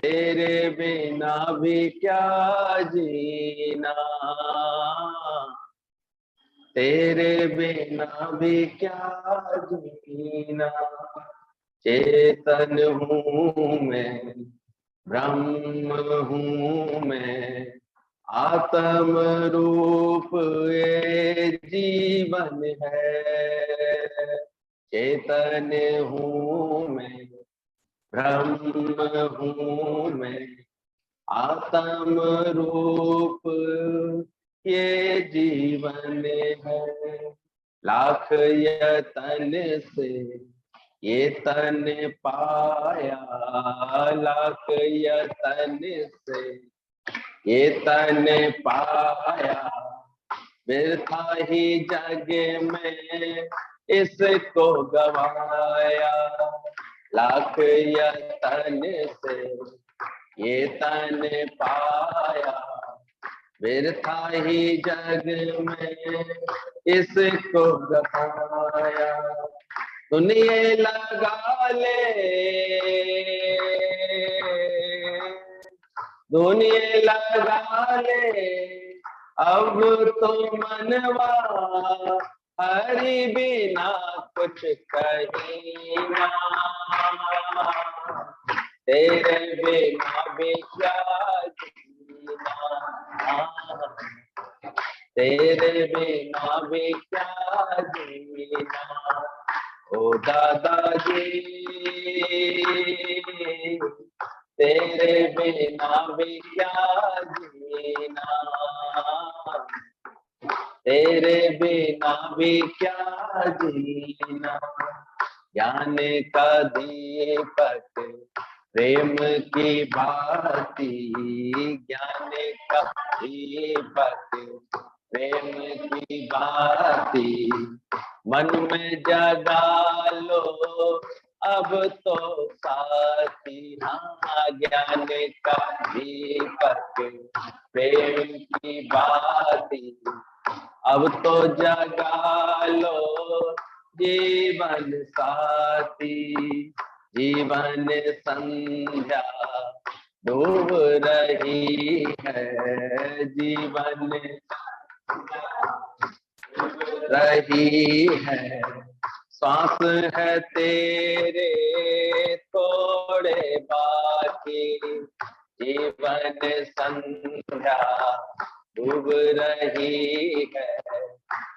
तेरे बिना भी क्या जीना, तेरे बिना भी क्या जीना। चेतन हूँ मैं, ब्रह्म हूँ मैं, आत्म रूप ये जीवन है। चेतन हूँ मैं, ब्रह्म हूँ मैं, आत्म रूप ये जीवन है। लाख यतन से ये तन पाया, लाख यतन से ये तन पाया, व्यर्था ही जग में इसको गवाया। लाख यतन से ये तन पाया, व्यर्था ही जग में इसको गवाया। दुनिया लगा ले, दुनिया लगा ले, अब तो मनवा हरि बिना कुछ कहीं ना। तेरे बिना भी क्या जीना, तेरे बिना भी क्या जीना। ओ दादाजी तेरे बिना भी क्या जीना, तेरे बिना भी क्या जीना। ज्ञान का दीपक प्रेम की बाती, ज्ञान का दीपक प्रेम की बाती, मन में जगा लो अब तो साथी। हाँ ज्ञान का दीपक प्रेम की बाती, अब तो जगा लो जीवन साथी। जीवन संध्या डूब रही है, जीवन रही है, सांस है तेरे थोड़े बाकी। जीवन संध्या डूब रही है,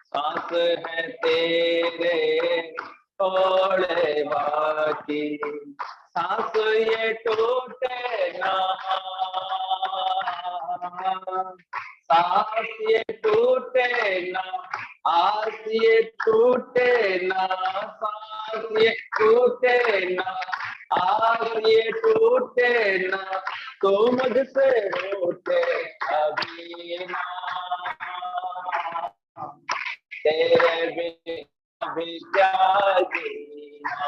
सांस है तेरे थोड़े बाकी। सांस ये टूटे ना, सांस ये टूटे ना, आस ये टूटे ना, सांस ये टूटे ना, आस ये टूटे ना, तो मुझसे रूठे अभी ना। तेरे बिना भी क्या जीना,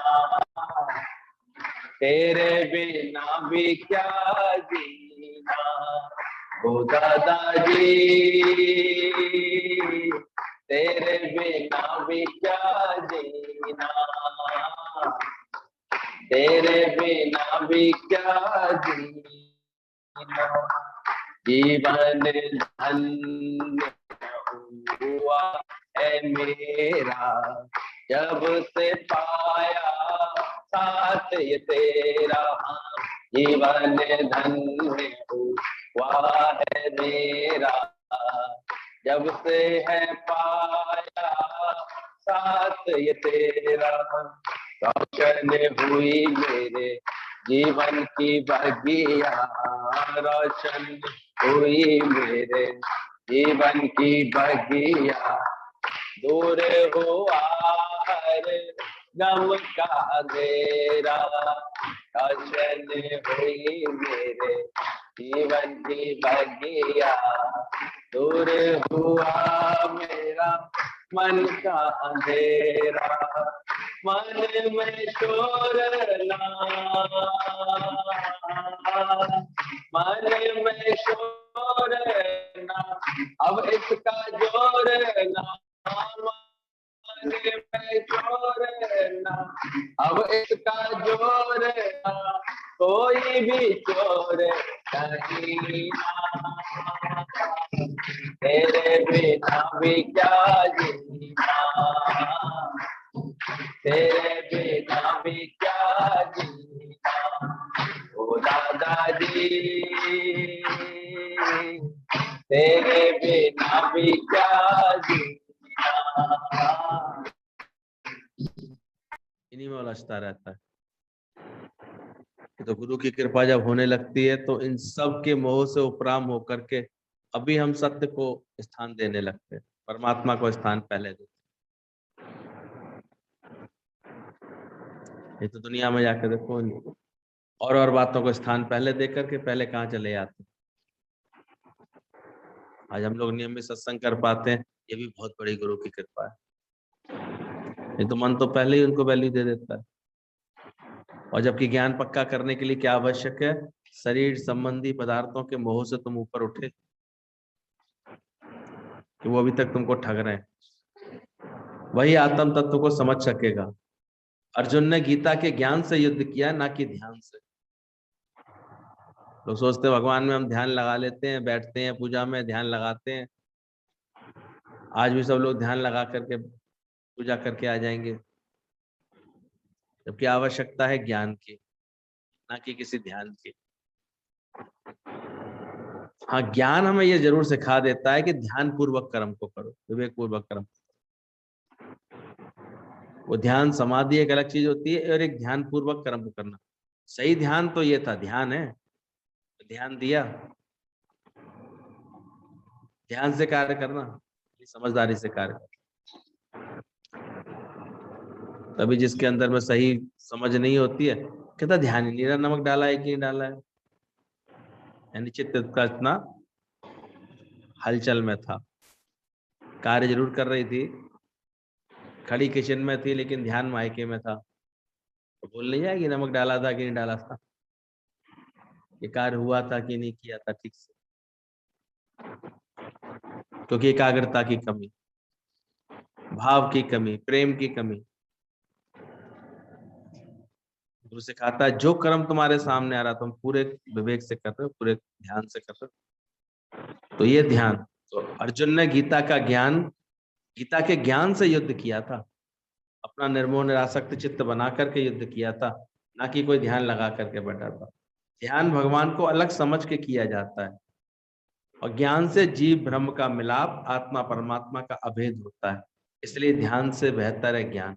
तेरे बिना भी क्या जीना। ओ दादाजी तेरे बिना भी क्या जीना, तेरे बिना भी क्या जीना। जीवन धन्य हुआ है मेरा, जब से पाया साथ ये तेरा। जीवन धन्य हुआ है मेरा, जब से है पाया साथ ये तेरा। रोशन हुई मेरे जीवन की बगिया, रोशन हुई मेरे जीवन की बगिया। दूर हुआ हर गम का अंधेरा, रोशन हुई मेरे जीवन की बगिया। दूर हुआ मेरा मन का अंधेरा, मन में शोर ना, मन में शोर ना, अब इसका जोर ना, मन में शोर ना, अब इसका जोर ना, कोई भी चोर नहीं ना, तेरे बिना भी क्या जीना, तेरे बिना भी क्या जीना, ओ दादाजी तेरे बिना भी क्या जीना। इन्हीं में उलझता रहता है। तो गुरु की कृपा जब होने लगती है तो इन सब के मोह से उपराम होकर के अभी हम सत्य को स्थान देने लगते हैं, परमात्मा को स्थान पहले देते। ये तो दुनिया में जाकर देखो, और बातों को स्थान पहले दे करके पहले कहाँ चले जाते। आज हम लोग नियमित सत्संग कर पाते हैं, ये भी बहुत बड़ी गुरु की कृपा है। ये तो मन तो पहले ही उनको वैल्यू दे देता है। और जबकि ज्ञान पक्का करने के लिए क्या आवश्यक है? शरीर संबंधी पदार्थों के मोह से तुम ऊपर उठे, कि वो अभी तक तुमको ठग रहे हैं। वही आत्म तत्व को समझ सकेगा। अर्जुन ने गीता के ज्ञान से युद्ध किया, ना कि ध्यान से। लोग सोचते हैं भगवान में हम ध्यान लगा लेते हैं, बैठते हैं पूजा में ध्यान लगाते हैं। आज भी सब लोग ध्यान लगा करके पूजा करके आ जाएंगे, जबकि आवश्यकता है ज्ञान की, ना कि किसी ध्यान की। हाँ, ज्ञान हमें ये जरूर सिखा देता है कि ध्यान पूर्वक कर्म को करो, विवेक पूर्वक कर्म। वो ध्यान समाधि एक अलग चीज होती है, और एक ध्यान पूर्वक कर्म को करना। सही ध्यान तो ये था, ध्यान है, ध्यान दिया, ध्यान से कार्य करना, समझदारी से कार्य करना। तभी जिसके अंदर में सही समझ नहीं होती है, कहता ध्यान ही नहीं रहा, नमक डाला है कि नहीं डाला है। यानी चित्त का इतना हलचल में था, कार्य जरूर कर रही थी, खड़ी किचन में थी, लेकिन ध्यान मायके में था। तो बोल नहीं जाएगी नमक डाला था कि नहीं डाला था, ये कार्य हुआ था कि नहीं किया था ठीक से, क्योंकि एकाग्रता की कमी, भाव की कमी, प्रेम की कमी। गुरु सिखाता है जो कर्म तुम्हारे सामने आ रहा तुम पूरे विवेक से कर रहे हो, पूरे ध्यान से कर रहे हो। तो ये ध्यान, तो अर्जुन ने गीता का ज्ञान, गीता के ज्ञान से युद्ध किया था, अपना निर्मोह निरासक्त चित्त बना करके युद्ध किया था, ना कि कोई ध्यान लगा करके बैठा था। ध्यान भगवान को अलग समझ के किया जाता है, और ज्ञान से जीव ब्रह्म का मिलाप, आत्मा परमात्मा का अभेद होता है। इसलिए ध्यान से बेहतर है ज्ञान।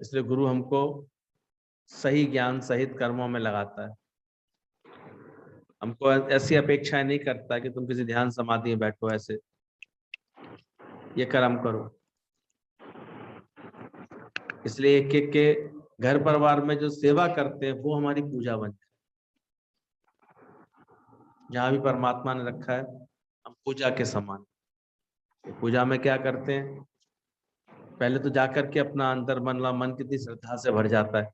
इसलिए गुरु हमको सही ज्ञान सहित कर्मों में लगाता है। हमको ऐसी अपेक्षाएं नहीं करता कि तुम किसी ध्यान समाधि में बैठो, ऐसे ये कर्म करो। इसलिए एक एक के घर परिवार में जो सेवा करते हैं वो हमारी पूजा बन जाए। जहां भी परमात्मा ने रखा है हम पूजा के समान। पूजा में क्या करते हैं? पहले तो जाकर के अपना अंतर मन कितनी श्रद्धा से भर जाता है।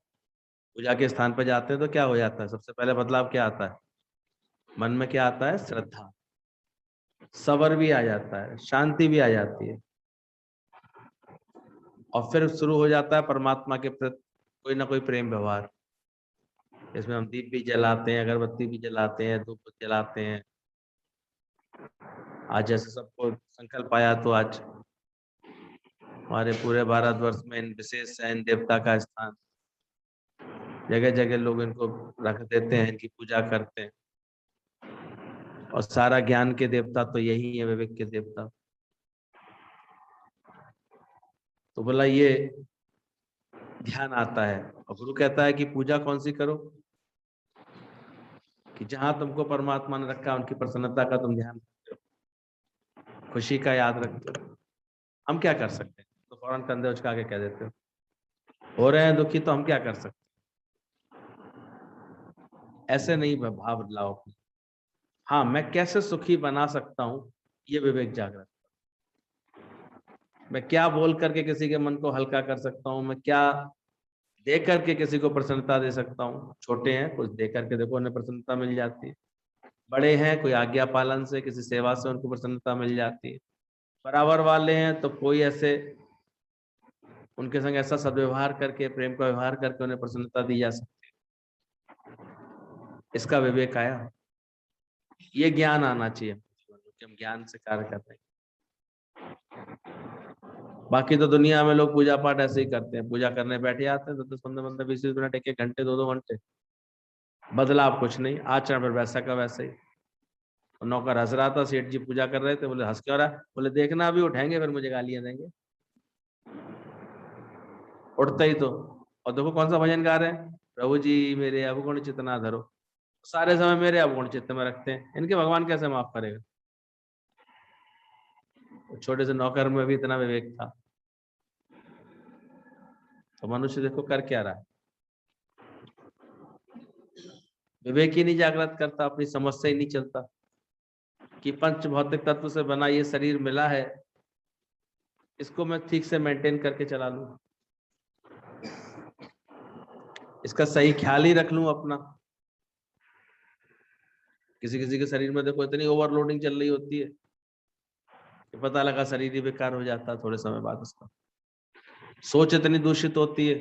पूजा के स्थान पर जाते हैं तो क्या हो जाता है? सबसे पहले बदलाव क्या आता है? मन में क्या आता है? श्रद्धा, सबर भी आ जाता है, शांति भी आ जाती है, और फिर शुरू हो जाता है परमात्मा के प्रति कोई ना कोई प्रेम व्यवहार। इसमें हम दीप भी जलाते हैं, अगरबत्ती भी जलाते हैं, धूप जलाते हैं। आज जैसे सबको संकल्प आया, तो आज हमारे पूरे भारतवर्ष में इन विशेष इन देवता का स्थान, जगह जगह लोग इनको रख देते हैं, इनकी पूजा करते हैं। और सारा ज्ञान के देवता तो यही है, विवेक के देवता। तो बोला ये ध्यान आता है, और गुरु कहता है कि पूजा कौन सी करो? कि जहां तुमको परमात्मा ने रखा उनकी प्रसन्नता का तुम ध्यान रखते हो, खुशी का याद रखते हो। हम क्या कर सकते हैं? तो फौरन कंधे उचका के कह देते हो रहे हैं दुखी, तो हम क्या कर सकते हैं? ऐसे नहीं भाव बदलाव अपने। हाँ, मैं कैसे सुखी बना सकता हूँ, ये विवेक जागृत। मैं क्या बोल करके किसी के मन को हल्का कर सकता हूँ, मैं क्या दे करके किसी को प्रसन्नता दे सकता हूँ। छोटे हैं, कुछ दे करके देखो उन्हें प्रसन्नता मिल जाती है। बड़े हैं, कोई आज्ञा पालन से, किसी सेवा से उनको प्रसन्नता मिल जाती है। बराबर वाले हैं तो कोई ऐसे उनके संग ऐसा सद्व्यवहार करके, प्रेम का व्यवहार करके उन्हें प्रसन्नता दी जा सकती है। इसका विवेक आया, ये ज्ञान आना चाहिए कि हम ज्ञान से कार्य करते हैं। बाकी तो दुनिया में लोग पूजा पाठ ऐसे ही करते हैं, पूजा करने बैठे आते हैं 10-15 20 मिनट, 1 घंटे 2 घंटे, बदलाव कुछ नहीं, आचरण पर वैसा का वैसा ही। नौकर हंस रहा था, सेठ जी पूजा कर रहे थे, बोले हंस क्यों रहा? बोले देखना अभी उठाएंगे फिर मुझे गालियां देंगे। उठते ही तो, और देखो कौन सा भजन गा रहे हैं, प्रभु जी मेरे अवगुण चित्त ना धरो, सारे समय मेरे अवगुण चित्त में रखते हैं, इनके भगवान कैसे माफ करेगा? छोटे से नौकर में भी इतना विवेक था, तो मनुष्य देखो कर क्या रहा है, विवेक ही नहीं जागृत करता, अपनी समझ से ही नहीं चलता कि पंच भौतिक तत्व से बना ये शरीर मिला है, इसको मैं ठीक से मेंटेन करके चला लूं, इसका सही ख्याल ही रख लूं अपना। किसी किसी के शरीर में देखो इतनी ओवरलोडिंग चल रही होती है कि पता लगा शरीर ही बेकार हो जाता है थोड़े समय बाद उसका। सोच इतनी दूषित होती है,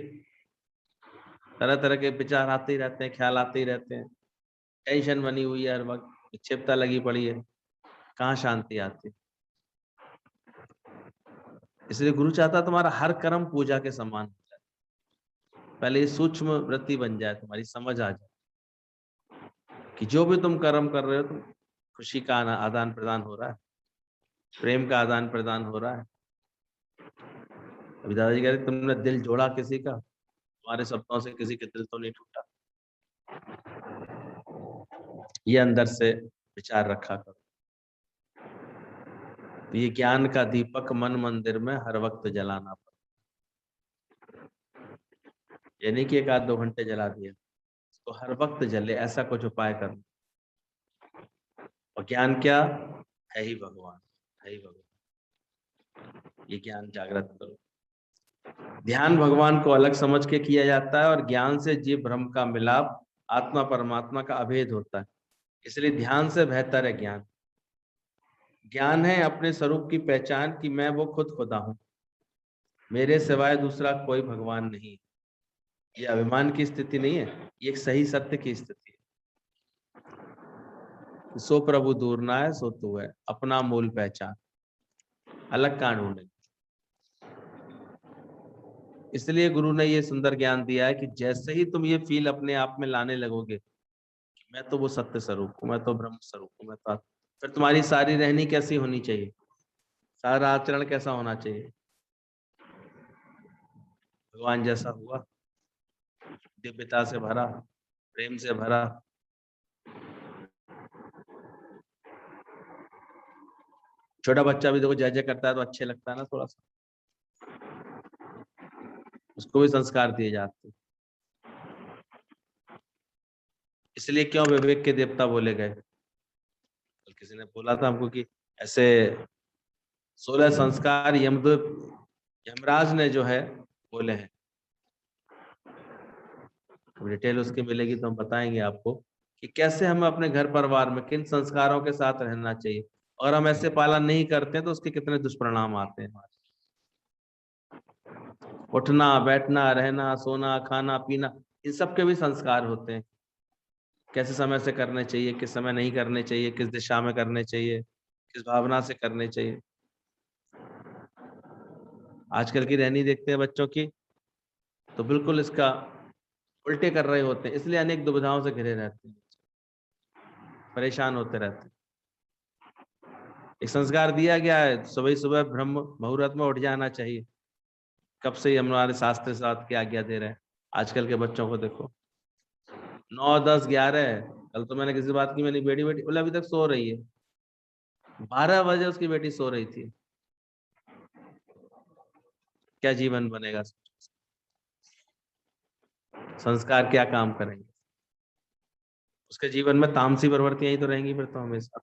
तरह तरह के विचार आते ही रहते हैं, ख्याल आते ही रहते हैं, टेंशन बनी हुई है हर वक्त, विक्षिप्तता लगी पड़ी है, कहाँ शांति आती। इसलिए गुरु चाहता तुम्हारा हर कर्म पूजा के समान हो जाए, पहले ये सूक्ष्म वृत्ति बन जाए, तुम्हारी समझ आ जाए कि जो भी तुम कर्म कर रहे हो, तुम खुशी का आदान प्रदान हो रहा है, प्रेम का आदान प्रदान हो रहा है। अभी दादाजी कह रहे तुमने दिल जोड़ा किसी का, तुम्हारे शब्दों से किसी के दिल तो नहीं टूटा, ये अंदर से विचार रखा करो। तो ये ज्ञान का दीपक मन मंदिर में हर वक्त जलाना पड़ता, यानी कि 1-2 घंटे जला दिया, तो हर वक्त जले, ऐसा कुछ उपाय करो। और ज्ञान क्या है? ही भगवान, है ही भगवान, ये ज्ञान जागृत करो। ध्यान भगवान को अलग समझ के किया जाता है, और ज्ञान से जीव ब्रह्म का मिलाप, आत्मा परमात्मा का अभेद होता है, इसलिए ध्यान से बेहतर है ज्ञान। ज्ञान है अपने स्वरूप की पहचान कि मैं वो खुद खुदा हूं, मेरे सिवाय दूसरा कोई भगवान नहीं। ये अभिमान की स्थिति नहीं है, ये एक सही सत्य की स्थिति है। सो प्रभु दूर ना है सो तू है, अपना मूल पहचान, अलग का ढूंढे। इसलिए गुरु ने ये सुंदर ज्ञान दिया है कि जैसे ही तुम ये फील अपने आप में लाने लगोगे कि मैं तो वो सत्य स्वरूप हूँ, मैं तो ब्रह्म स्वरूप हूँ, मैं तो, फिर तुम्हारी सारी रहनी कैसी होनी चाहिए, सारा आचरण कैसा होना चाहिए? भगवान जैसा हुआ, दिव्यता से भरा, प्रेम से भरा। छोटा बच्चा भी देखो जय जय करता है तो अच्छे लगता है ना, थोड़ा सा उसको भी संस्कार दिए जाते हैं। इसलिए क्यों विवेक के देवता बोले गए? किसी ने बोला था हमको कि ऐसे 16 संस्कार यमराज ने जो है बोले हैं। डिटेल उसकी मिलेगी तो हम बताएंगे आपको कि कैसे हमें अपने घर परिवार में किन संस्कारों के साथ रहना चाहिए, और हम ऐसे पालन नहीं करते तो उसके कितने दुष्परिणाम आते हैं। उठना बैठना, रहना सोना, खाना पीना, इन सब के भी संस्कार होते हैं, कैसे समय से करने चाहिए, किस समय नहीं करने चाहिए, किस दिशा में करने चाहिए, किस भावना से करने चाहिए। आजकल की रहनी देखते हैं बच्चों की, तो बिल्कुल इसका उल्टे कर रहे होते हैं, इसलिए अनेक दुविधाओं से घिरे रहते हैं, परेशान होते रहते हैं। एक संस्कार दिया गया है सुबह सुबह ब्रह्म मुहूर्त में उठ जाना चाहिए, कब से हमारे शास्त्र साथ की आज्ञा दे रहे हैं। आजकल के बच्चों को देखो 9, 10, 11, कल तो मैंने किसी बात की, मेरी बेटी बोले अभी तक सो रही है, 12 बजे उसकी बेटी सो रही थी। क्या जीवन बनेगा? संस्कार क्या काम करेंगे? उसके जीवन में तामसी प्रवृत्तियां ही तो रहेंगी फिर तो हमेशा,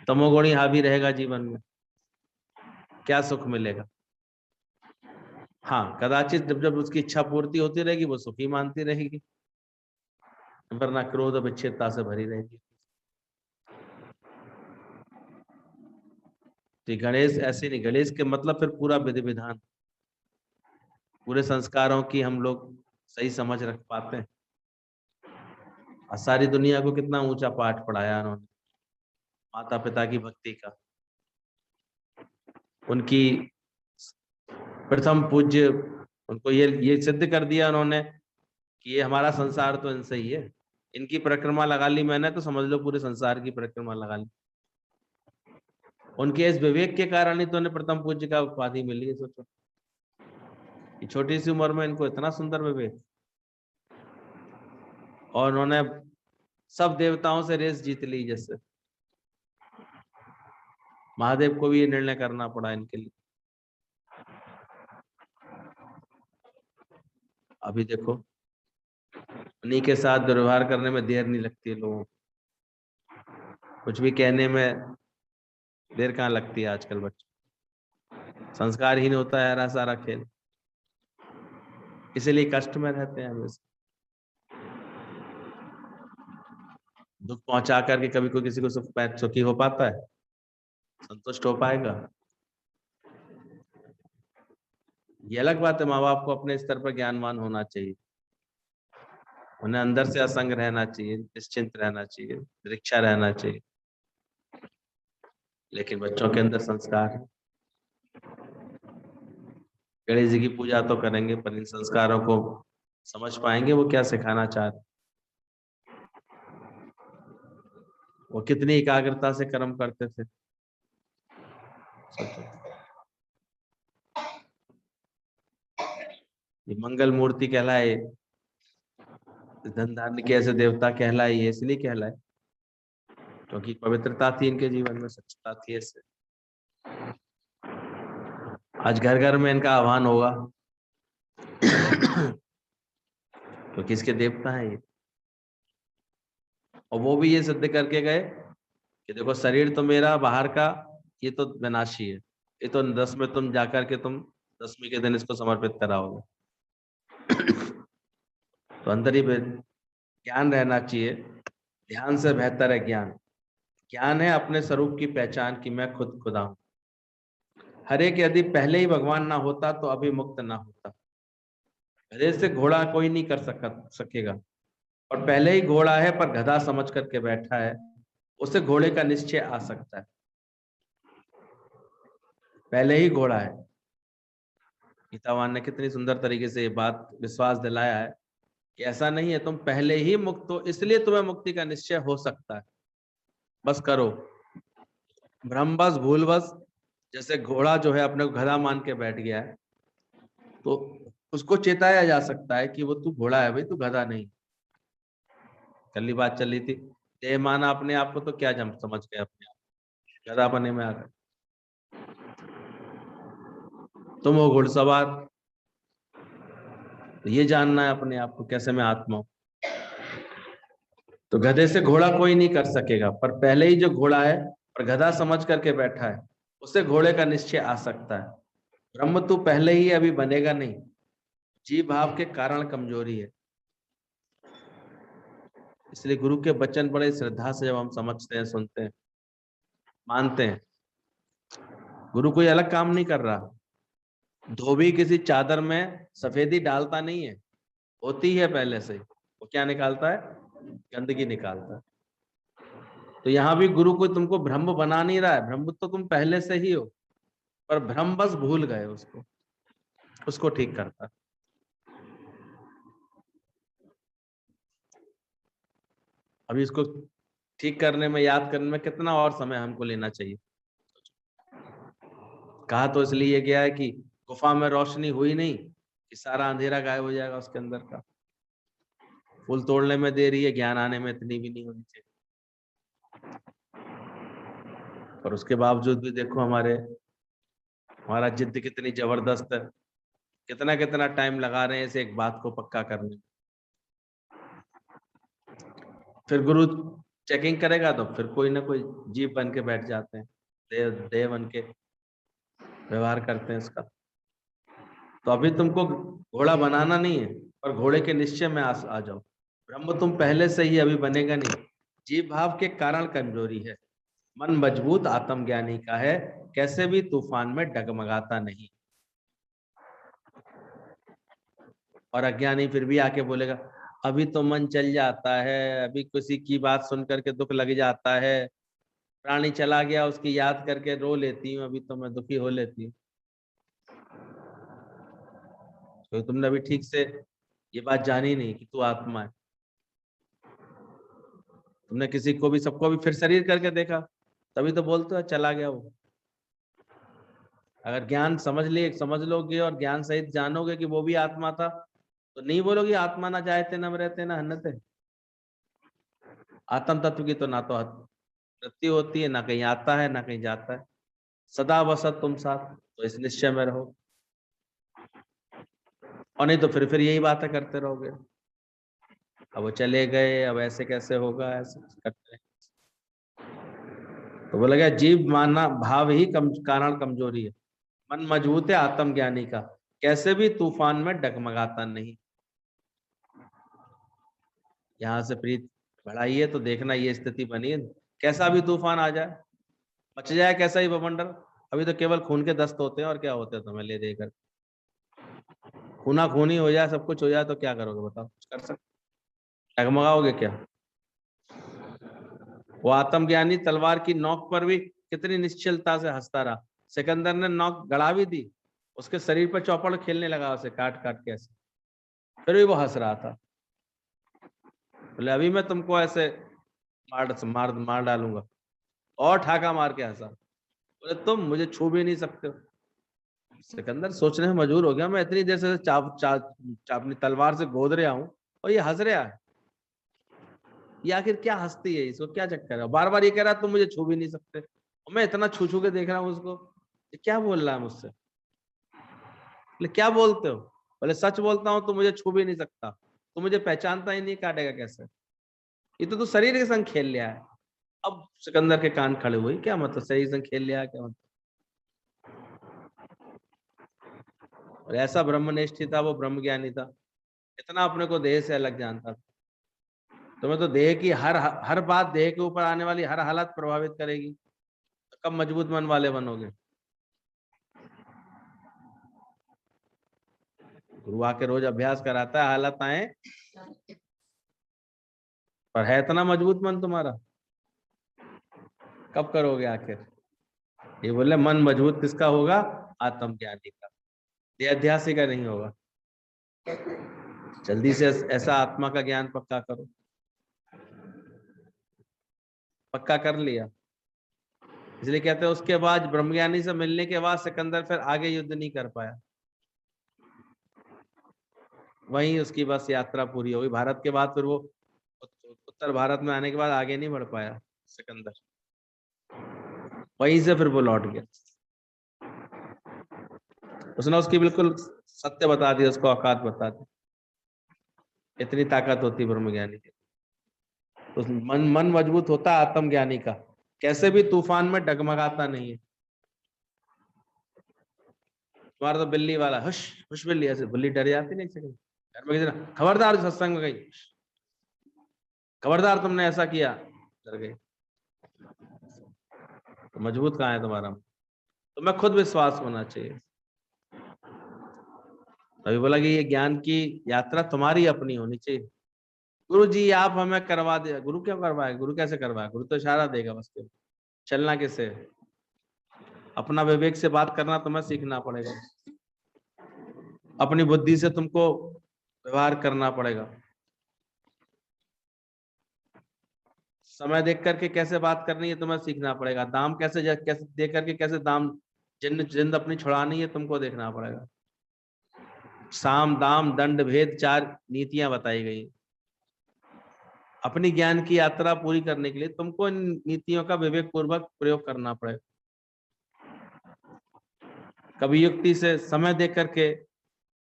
तमोगुणी हावी रहेगा जीवन में, क्या सुख मिलेगा? हाँ, कदाचित जब जब उसकी इच्छा पूर्ति होती रहेगी वो सुखी मानती रहेगी, वरना क्रोध और विच्छेदता से भरी रहेगी। तो गणेश ऐसे नहीं, गणेश के मतलब फिर पूरा विधि विधान, पूरे संस्कारों की हम लोग सही समझ रख पाते हैं। और सारी दुनिया को कितना ऊंचा पाठ पढ़ाया उन्होंने माता पिता की भक्ति का। उनकी प्रथम पूज्य उनको ये सिद्ध कर दिया उन्होंने कि ये हमारा संसार तो इनसे ही है। इनकी परिक्रमा लगा ली मैंने तो समझ लो पूरे संसार की परिक्रमा लगा ली। उनके इस विवेक के कारण ही तो उन्हें प्रथम पूज्य का उपाधि मिली है। सोचो छोटी सी उम्र में इनको इतना सुंदर विवेक, और उन्होंने सब देवताओं से रेस जीत ली। जैसे महादेव को भी ये निर्णय करना पड़ा इनके लिए। अभी देखो उन्हीं के साथ व्यवहार करने में देर नहीं लगती है लोगों को, कुछ भी कहने में देर कहाँ लगती है आजकल। बच्चे संस्कारहीन होता है सारा खेल, इसीलिए कष्ट में रहते हैं हमेशा। दुख पहुंचा करके कभी कोई किसी को सुखी हो पाता है, संतुष्ट हो पाएगा? ये अलग बात है, माँ बाप को अपने स्तर पर ज्ञानवान होना चाहिए, उन्हें अंदर से असंग रहना चाहिए, निश्चिंत रहना चाहिए, दीक्षा रहना चाहिए। लेकिन बच्चों के अंदर संस्कार है। गणेश जी की पूजा तो करेंगे पर इन संस्कारों को समझ पाएंगे वो क्या सिखाना चाह रहे, वो कितनी एकाग्रता से कर्म करते थे। ये मंगल मूर्ति कहलाए, धन धान्य के ऐसे देवता कहलाए, ये इसलिए कहलाए क्योंकि पवित्रता थी इनके जीवन में, सच्चता थी। ऐसे आज घर घर में इनका आह्वान होगा क्योंकि इसके देवता हैं ये। और वो भी ये सिद्ध करके गए कि देखो शरीर तो मेरा बाहर का ये तो विनाशी है, ये तो 10 में तुम जाकर के तुम 10वीं के दिन इसको समर्पित कराओगे। तो अंदर ही ज्ञान रहना चाहिए। ध्यान से बेहतर है ज्ञान। ज्ञान है अपने स्वरूप की पहचान कि मैं खुद खुदा हूं। हर एक यदि पहले ही भगवान ना होता तो अभी मुक्त ना होता। गधे से घोड़ा कोई नहीं कर सकेगा, और पहले ही घोड़ा है पर गधा समझ करके बैठा है, उसे घोड़े का निश्चय आ सकता है। पहले ही घोड़ा है। गीतावान ने कितनी सुंदर तरीके से ये बात विश्वास दिलाया है कि ऐसा नहीं है तुम पहले ही मुक्त हो इसलिए तुम्हें मुक्ति का निश्चय हो सकता है, बस करो। भ्रमवश भूलवश जैसे घोड़ा जो है अपने को गधा मान के बैठ गया है, तो उसको चेताया जा सकता है कि वो तू घोड़ा है भाई, तू गधा नहीं। कल बात चल रही थी, देह माना अपने आप को तो क्या समझ गए अपने आप, गधा बने में आ गए। तुम हो घुड़सवार, तो ये जानना है अपने आप को कैसे मैं आत्मा हूं। तो गधे से घोड़ा कोई नहीं कर सकेगा, पर पहले ही जो घोड़ा है और गधा समझ करके बैठा है उसे घोड़े का निश्चय आ सकता है। ब्रह्म तू पहले ही अभी बनेगा नहीं, जीव भाव के कारण कमजोरी है। इसलिए गुरु के वचन बड़े श्रद्धा से जब हम समझते हैं, सुनते हैं, मानते हैं, गुरु कोई अलग काम नहीं कर रहा। धोबी किसी चादर में सफेदी डालता नहीं है, होती है पहले से। वो क्या निकालता है? गंदगी निकालता है। तो यहाँ भी गुरु कोई तुमको ब्रह्म बना नहीं रहा है, ब्रह्म तो तुम पहले से ही हो, पर भ्रम बस भूल गए उसको ठीक करता है। अभी इसको ठीक करने में, याद करने में कितना और समय हमको लेना चाहिए। कहा तो इसलिए गया है कि गुफा में रोशनी हुई नहीं कि सारा अंधेरा गायब हो जाएगा उसके अंदर का। फूल तोड़ने में देरी है, ज्ञान आने में इतनी भी नहीं होनी चाहिए। और उसके बावजूद भी देखो हमारा जिद कितनी जबरदस्त है, कितना कितना टाइम लगा रहे हैं इस एक बात को पक्का करने में। फिर गुरु चेकिंग करेगा तो फिर कोई ना कोई जीव बन के बैठ जाते हैं, देव बन के व्यवहार करते हैं इसका। तो अभी तुमको घोड़ा बनाना नहीं है, पर घोड़े के निश्चय में आ जाओ। ब्रह्म तुम पहले से ही अभी बनेगा नहीं, जीव भाव के कारण कमजोरी है। मन मजबूत आत्मज्ञानी का है, कैसे भी तूफान में डगमगाता नहीं। और अज्ञानी फिर भी आके बोलेगा अभी तो मन चल जाता है, अभी किसी की बात सुन करके दुख लग जाता है, प्राणी चला गया उसकी याद करके रो लेती हूँ, अभी तो मैं दुखी हो लेती हूँ। तो तुमने अभी ठीक से ये बात जानी नहीं कि तू आत्मा है। तुमने किसी को भी, सबको भी फिर शरीर करके देखा, तभी तो बोलते हो चला गया वो। अगर ज्ञान समझ लोगे और ज्ञान सहित जानोगे कि वो भी आत्मा था, तो नहीं बोलोगे आत्मा ना जायते न रहते ना हन्नते। आत्म तत्व की तो ना तो मृत्यु होती है, ना कहीं आता है ना कहीं जाता है, सदा वसत तुम साथ, तो इस निश्चय में रहो। और नहीं तो फिर यही बातें करते रहोगे, अब वो चले गए, अब ऐसे कैसे होगा, ऐसे करते हैं। तो बोला गया जीव मानना भाव ही कारण कमजोरी है, मन मजबूत है आत्मज्ञानी का, कैसे भी तूफान में डगमगाता नहीं। यहाँ से प्रीत बढ़ाइए तो देखना ये स्थिति बनी है, कैसा भी तूफान आ जाए, बच जाए कैसा ही बवंडर। अभी तो केवल खून के दस्त होते हैं, और क्या होते हैं तुम्हें ले देकर, खूना खूनी हो जाए, सब कुछ हो जाए, तो क्या करोगे बताओ, कुछ कर सकते, डगमगाओगे क्या। वो आत्मज्ञानी तलवार की नोक पर भी कितनी निश्चलता से हंसता रहा। सिकंदर ने नोक गड़ा भी दी, उसके शरीर पर चौपड़ खेलने लगा उसे काट काट के ऐसे, फिर भी वो हंस रहा था। बोले अभी मैं तुमको ऐसे मार मार मार डालूंगा, और ठाका मार के हंसा। बोले तुम मुझे छू भी नहीं सकते हो। सिकंदर सोचने में मजबूर हो गया, मैं इतनी देर से अपनी तलवार से गोद रहा हूं और ये हंस रहा है, ये आखिर क्या हंसती है, इसको क्या चक्कर है, बार बार ये कह रहा है तुम मुझे छू भी नहीं सकते, और मैं इतना छू छू के देख रहा हूँ उसको, ये क्या बोल रहा है मुझसे। बोले क्या बोलते हो। बोले सच बोलता हूँ, तू मुझे छू भी नहीं सकता, तू मुझे पहचानता ही नहीं, काटेगा कैसे, ये तो तू शरीर के संग खेल लिया है। अब सिकंदर के कान खड़े हुए, क्या मतलब शरीर के संग खेल लिया है, क्या मतलब। और ऐसा ब्रह्मनिष्ठ था वो, ब्रह्म ज्ञानी था, इतना अपने को देह से अलग जानता था। तुम्हें तो देह की हर बात, देह के ऊपर आने वाली हर हालत प्रभावित करेगी, तो कब मजबूत मन वाले बनोगे। गुरु आके रोज अभ्यास कराता है, हालत आए, पर है इतना मजबूत मन तुम्हारा, कब करोगे आखिर। ये बोले मन मजबूत किसका होगा, आत्मज्ञानी का, देहाध्यासी का नहीं होगा। जल्दी से ऐसा आत्मा का ज्ञान पक्का करो। पक्का कर लिया, इसलिए कहते हैं उसके बाद ब्रह्मज्ञानी से मिलने के बाद सिकंदर फिर आगे युद्ध नहीं कर पाया, वहीं उसकी बस यात्रा पूरी हो गई। भारत के बाद फिर वो उत्तर भारत में आने के बाद आगे नहीं बढ़ पाया सिकंदर, वहीं से फिर वो लौट गया। उसने उसकी बिल्कुल सत्य बता दिया, उसको औकात बता दी, इतनी ताकत होती ब्रह्मज्ञानी की। तो मन मजबूत होता है आत्मज्ञानी का, कैसे भी तूफान में डगमगाता नहीं है। तुम्हारा तो बिल्ली वाला हुश हुश बिल्ली, ऐसे बिल्ली डर जाती नहीं घर में, किसी खबरदार सत्संग में गई, खबरदार तुमने ऐसा किया, डर गई। तो मजबूत कहाँ है तुम्हारा, तुम्हें खुद विश्वास होना चाहिए। अभी बोला कि ये ज्ञान की यात्रा तुम्हारी अपनी होनी चाहिए। गुरु जी आप हमें करवा दे, गुरु क्यों करवाए, गुरु कैसे करवाए, गुरु तो इशारा देगा बस, के चलना किससे, अपना विवेक से बात करना तुम्हें सीखना पड़ेगा, अपनी बुद्धि से तुमको व्यवहार करना पड़ेगा, समय देख करके कैसे बात करनी है तुम्हें सीखना पड़ेगा, दाम कैसे देख करके कैसे दाम जिंद अपनी छुड़ानी है तुमको देखना पड़ेगा। साम दाम दंड भेद 4 नीतियां बताई गई। अपनी ज्ञान की यात्रा पूरी करने के लिए तुमको इन नीतियों का विवेक पूर्वक प्रयोग करना पड़ेगा। कभी युक्ति से समय देख करके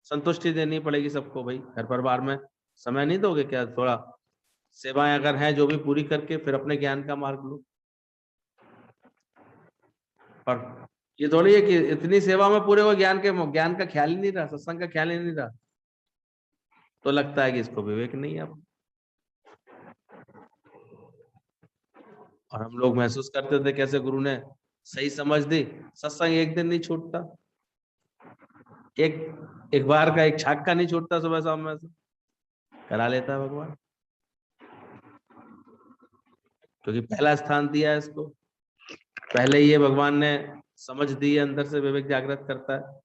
संतुष्टि देनी पड़ेगी सबको, भाई घर परिवार में समय नहीं दोगे क्या, थोड़ा सेवाएं अगर हैं जो भी पूरी करके फिर अपने ज्ञान का मार्ग लो। पर ये थोड़ी है कि इतनी सेवा में पूरे हो, ज्ञान का ख्याल ही नहीं रहा, सत्संग का ख्याल ही नहीं रहा, तो लगता है कि इसको विवेक नहीं है अब। और हम लोग महसूस करते थे कैसे गुरु ने सही समझ दी, सत्संग एक दिन नहीं छूटता। एक बार का एक छक्का नहीं छूटता सुबह शाम में से, करा लेता है भगवान, क्योंकि पहला स्थान दिया है इसको। पहले ये भगवान ने समझ दी है, अंदर से विवेक जागृत करता है।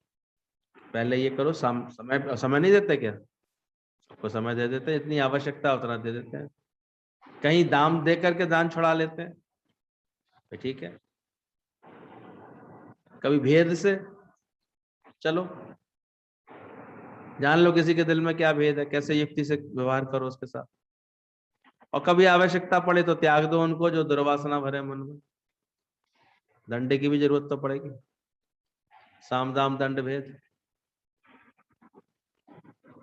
पहले ये करो, समय समय नहीं देते क्या, सबको समय दे देते हैं, इतनी आवश्यकता उतना दे देते हैं। कहीं दाम दे करके दान छुड़ा लेते हैं, तो ठीक है। कभी भेद से, चलो जान लो किसी के दिल में क्या भेद है, कैसे युक्ति से व्यवहार करो उसके साथ। और कभी आवश्यकता पड़े तो त्याग दो उनको जो दुर्वासना भरे मन में। दंड की भी जरूरत तो पड़ेगी, साम दाम दंड भेद।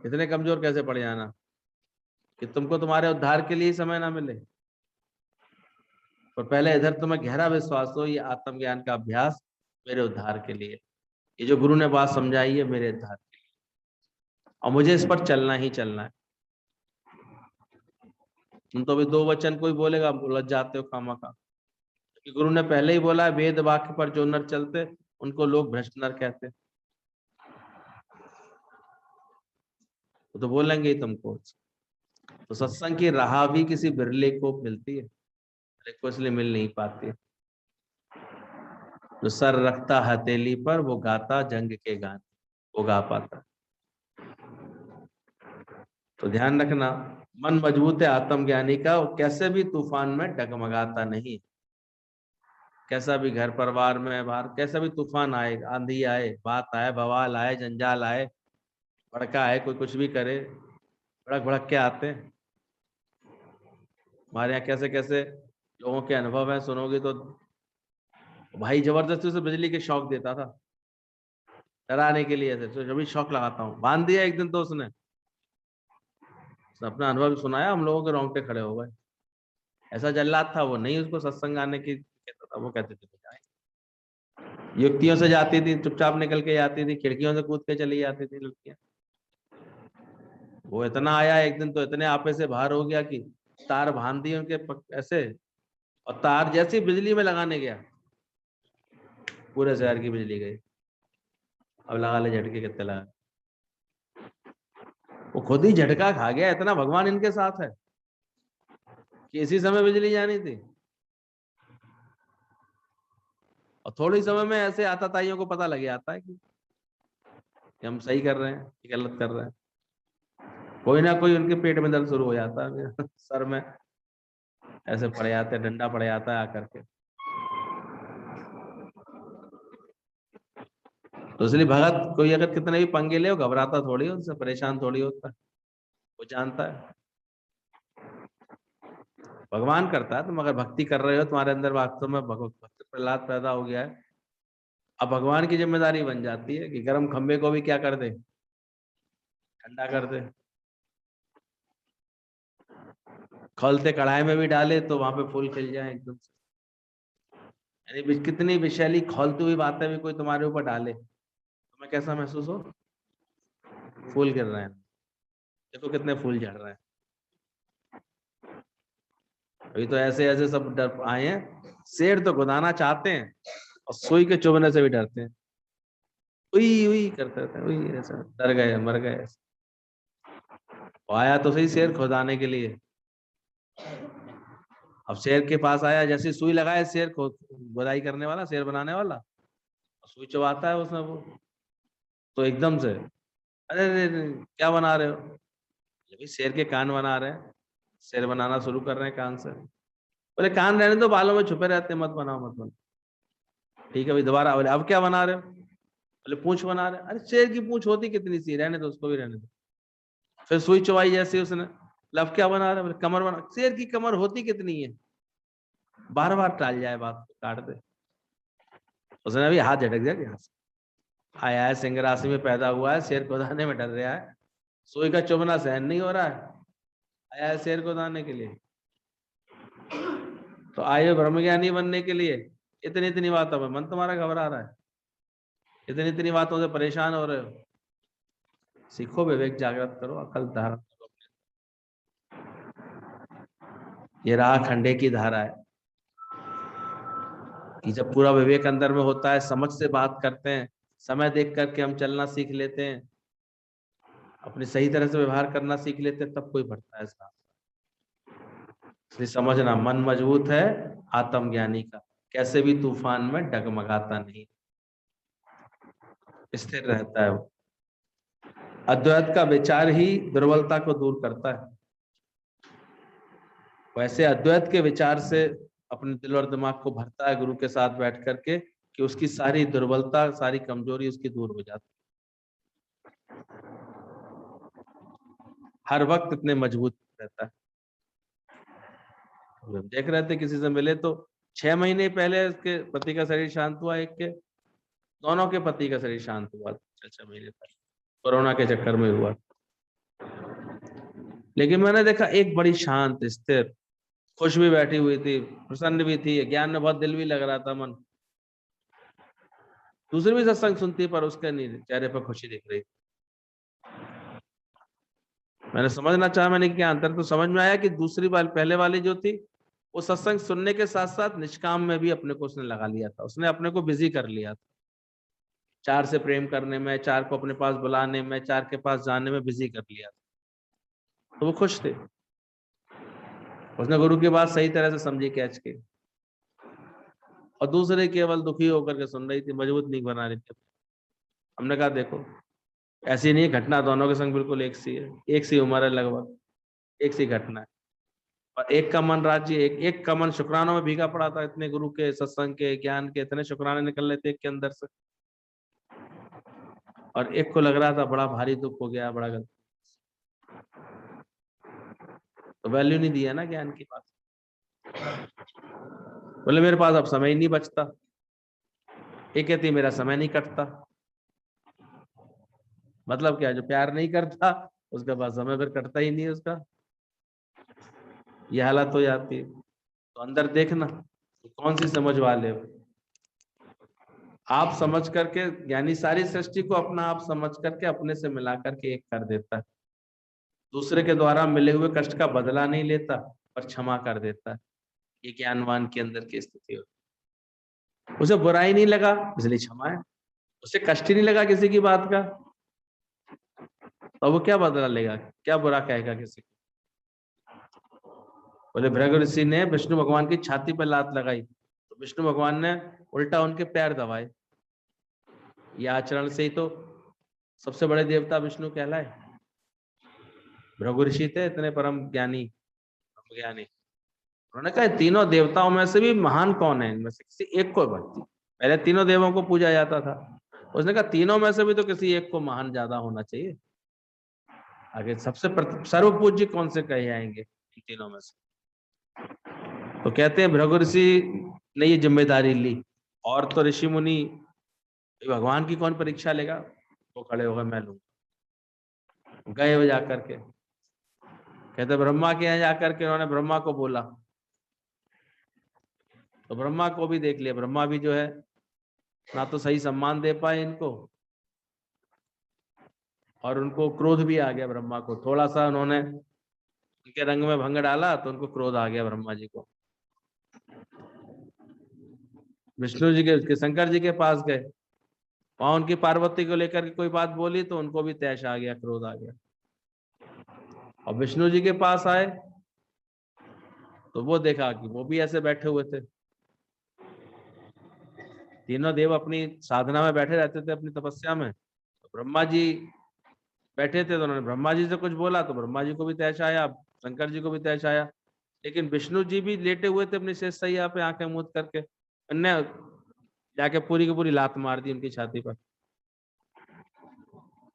इतने कमजोर कैसे पड़ जाना कि तुमको तुम्हारे उद्धार के लिए समय ना मिले। और पहले इधर तुम्हें गहरा विश्वास हो, ये आत्मज्ञान का अभ्यास मेरे उद्धार के लिए, ये जो गुरु ने बात समझाई है मेरे उद्धार के लिए, और मुझे इस पर चलना ही चलना है। तुम तो अभी दो वचन कोई बोलेगा उलझ जाते हो खामा खा, क्योंकि गुरु ने पहले ही बोला है, वेद वाक्य पर जो नर चलते उनको लोग भ्रष्ट नर कहते। तो बोलेंगे ही तुमको। तो सत्संग की राह भी किसी बिरले को मिलती है, हर को इसलिए मिल नहीं पाती है। जो सर रखता हथेली पर वो गाता जंग के गाने, वो गा पाता। तो ध्यान रखना, मन मजबूत है आत्मज्ञानी का, वो कैसे भी तूफान में डगमगाता नहीं। कैसा भी घर परिवार में बाहर कैसा भी तूफान आए, आंधी आए, बात आए, बवाल आए, जंजाल आए, भड़का आए, कोई कुछ भी करे, भड़क भड़क के आते हैं। हमारे यहाँ कैसे कैसे लोगों के अनुभव है, सुनोगे तो। भाई जबरदस्ती से बिजली के शौक देता था डराने के लिए, तो जब भी शौक लगाता हूँ, बांध दिया एक दिन तो उसने अपना अनुभव सुनाया, हम लोगों के रोंगटे खड़े हो गए। ऐसा जल्लाद था वो, नहीं उसको सत्संग आने की कहता था, वो कहते थे युक्तियों से जाती थी, चुपचाप निकल के जाती थी, खिड़कियों से कूद के चली जाती थी लड़कियां। वो इतना आया एक दिन, तो इतने आपे से बाहर हो गया कि तार बांध दिए उनके ऐसे, और तार जैसी बिजली में लगाने गया, पूरे शहर की बिजली गई। अब लगा ले झटके कितने लगा, वो खुद ही झटका खा गया। इतना भगवान इनके साथ है कि इसी समय बिजली जानी थी। और थोड़ी समय में ऐसे आताताइयों को पता लग जाता है कि हम सही कर रहे हैं कि गलत कर रहे हैं। कोई ना कोई उनके पेट में दर्द शुरू हो जाता है, सर में ऐसे पड़ जाते, डंडा पड़ जाता है आकर के। तो इसलिए भगत कोई अगर कितने भी पंगे ले, घबराता थोड़ी, उनसे परेशान थोड़ी होता है, वो जानता है भगवान करता है। तुम अगर भक्ति कर रहे हो, तुम्हारे अंदर वास्तव में भक्त प्रहलाद पैदा हो गया है, अब भगवान की जिम्मेदारी बन जाती है कि गर्म खंबे को भी क्या कर दे, ठंडा कर दे। खौलते कढ़ाई में भी डाले तो वहां पे फूल खिल जाए एकदम से। यानी कितनी विषैली खौलती हुई बातें भी कोई तुम्हारे ऊपर डाले, तुम्हें कैसा महसूस हो, फूल गिर रहे हैं, देखो कितने फूल झड़ रहे हैं। अभी तो ऐसे ऐसे सब डर आए हैं, शेर तो गुदाना चाहते हैं और सुई के चुभने से भी डरते हैं, उई उई करते थे, उई ऐसा डर गए मर गए। आया तो सही शेर खुदाने के लिए, अब शेर के पास आया, जैसे सुई लगाए शेर को, गुदाई करने वाला, शेर बनाने वाला, सुई चबाता है उसमें वो, तो एकदम से अरे अरे अरे, क्या बना रहे हो, भाई शेर के कान बना रहे हैं, शेर बनाना शुरू कर रहे हैं कान से। बोले कान रहने दो, बालों में छुपे रहते, मत बनाओ मत बनाओ। ठीक है भाई, दोबारा बोले अब क्या बना रहे हो, बोले पूंछ बना रहे। अरे शेर की पूंछ होती कितनी सी, रहने दो उसको भी रहने दो। फिर सुई चबाई जैसे उसने, अब क्या बना रहे, बोले कमर बना। शेर की कमर होती कितनी है, बार बार टाल जाए बात, काट दे। उसने अभी हाथ झटक दिया, यहाँ से आया है, सिंह राशि में पैदा हुआ है, शेर को दाने में डर रहा है, सुई का चुभना सहन नहीं हो रहा है, आया है शेर को दाने के लिए। तो आए ब्रह्मज्ञानी बनने के लिए इतनी इतनी बातों में मन तुम्हारा घबरा रहा है, इतनी इतनी बातों से परेशान हो रहे हो। सीखो, विवेक जागृत करो, अकल धारण करो। ये राह खंडे की धारा है कि जब पूरा विवेक अंदर में होता है, समझ से बात करते हैं, समय देख करके हम चलना सीख लेते हैं, अपनी सही तरह से व्यवहार करना सीख लेते हैं, तब कोई बढ़ता है साहब। इसलिए समझना, मन मजबूत है आत्मज्ञानी का, कैसे भी तूफान में डगमगाता नहीं, स्थिर रहता है वो। अद्वैत का विचार ही दुर्बलता को दूर करता है। वैसे अद्वैत के विचार से अपने दिल और दिमाग को भरता है गुरु के साथ बैठ करके, कि उसकी सारी दुर्बलता, सारी कमजोरी उसकी दूर हो जाती है, हर वक्त इतने मजबूत रहता है। हम देख रहे थे, किसी से मिले तो 6 महीने पहले उसके पति का शरीर शांत हुआ, एक के, दोनों के पति का शरीर शांत हुआ 6 महीने पहले, कोरोना के चक्कर में हुआ। लेकिन मैंने देखा एक बड़ी शांत, स्थिर, खुश भी बैठी हुई थी, प्रसन्न भी थी, ज्ञान में बहुत दिल भी लग रहा था मन। दूसरी भी सत्संग सुनती पर उसके नहीं, चेहरे पर खुशी दिख रही। मैंने समझना चाहा, मैंने क्या अंतर, तो समझ में आया कि दूसरी बार, पहले वाली जो थी, वो सत्संग सुनने के साथ साथ निष्काम में भी अपने को उसने लगा लिया था, उसने अपने को बिजी कर लिया था, 4 से प्रेम करने में, 4 को अपने पास बुलाने में, 4 के पास जाने में बिजी कर लिया था। तो वो खुश थे, उसने गुरु की बात सही तरह से समझी, कैच की, और दूसरे केवल दुखी होकर के सुन रही थी, मजबूत नहीं बना रही थी। हमने कहा देखो, ऐसी नहीं है, घटना दोनों के संग बिल्कुल एक सी है, एक सी उम्र है, लगभग एक सी घटना है, और एक का मन राज्य, एक का मन शुक्रानों में भीगा पड़ा था, इतने गुरु के सत्संग के ज्ञान के इतने शुक्राने निकल रहे थे एक के अंदर से, और एक को लग रहा था बड़ा भारी दुख हो गया, बड़ा गलत, तो वैल्यू नहीं दिया ना ज्ञान की बात। बोले मेरे पास अब समय ही नहीं बचता, एक कहती मेरा समय नहीं कटता, मतलब क्या, जो प्यार नहीं करता उसके पास समय फिर कटता ही नहीं है उसका, ये हालत हो जाती है। तो अंदर देखना कौन सी समझ वाले हो आप, समझ करके, यानी सारी सृष्टि को अपना आप समझ करके अपने से मिला करके एक कर देता है, दूसरे के द्वारा मिले हुए कष्ट का बदला नहीं लेता, पर क्षमा कर देता है। ये ज्ञानवान के अंदर की स्थिति होती, उसे बुराई नहीं लगा इसलिए क्षमा है, उसे कष्ट ही नहीं लगा किसी की बात का, तो वो क्या बदला लेगा, क्या बुरा कहेगा किसी को। बोले भृगु ऋषि ने विष्णु भगवान की छाती पर लात लगाई, तो विष्णु भगवान ने उल्टा उनके पैर दबाए। ये आचरण से ही तो सबसे बड़े देवता विष्णु कहलाए। भृगु ऋषि थे इतने परम ज्ञानी, ज्ञानी, उन्होंने कहा तीनों देवताओं में से भी महान कौन है, इनमें से किसी एक को भक्ति, पहले तीनों देवों को पूजा जाता था, उसने कहा तीनों में से भी तो किसी एक को महान ज्यादा होना चाहिए, आगे सबसे सर्व पूज्य कौन से कहे जाएंगे इन तीनों में से। तो कहते हैं भृगु ऋषि ने ये जिम्मेदारी ली, और तो ऋषि मुनि भगवान की कौन परीक्षा लेगा, वो खड़े हो गए मैं लूंगा। गए वो जाकर के, कहते ब्रह्मा के यहाँ जाकर के उन्होंने ब्रह्मा को बोला, तो ब्रह्मा को भी देख लिया, ब्रह्मा भी जो है ना तो सही सम्मान दे पाए इनको, और उनको क्रोध भी आ गया ब्रह्मा को, थोड़ा सा उन्होंने उनके रंग में भंग डाला तो उनको क्रोध आ गया ब्रह्मा जी को। विष्णु जी के शंकर जी के पास गए, वहां उनकी पार्वती को लेकर के कोई बात बोली तो उनको भी तैश आ गया, क्रोध आ गया। और विष्णु जी के पास आए तो वो देखा कि वो भी ऐसे बैठे हुए थे, तीनों देव अपनी साधना में बैठे रहते थे, अपनी तपस्या में, तो ब्रह्मा जी बैठे थे, तो उन्होंने ब्रह्मा जी से कुछ बोला तो ब्रह्मा जी को भी तैश आया, शंकर जी को भी तैश आया। लेकिन विष्णु जी भी लेटे हुए थे अपनी शेष सैया पे, आंखें मूंद करके, उनने जाके पूरी की पूरी लात मार दी उनकी छाती पर,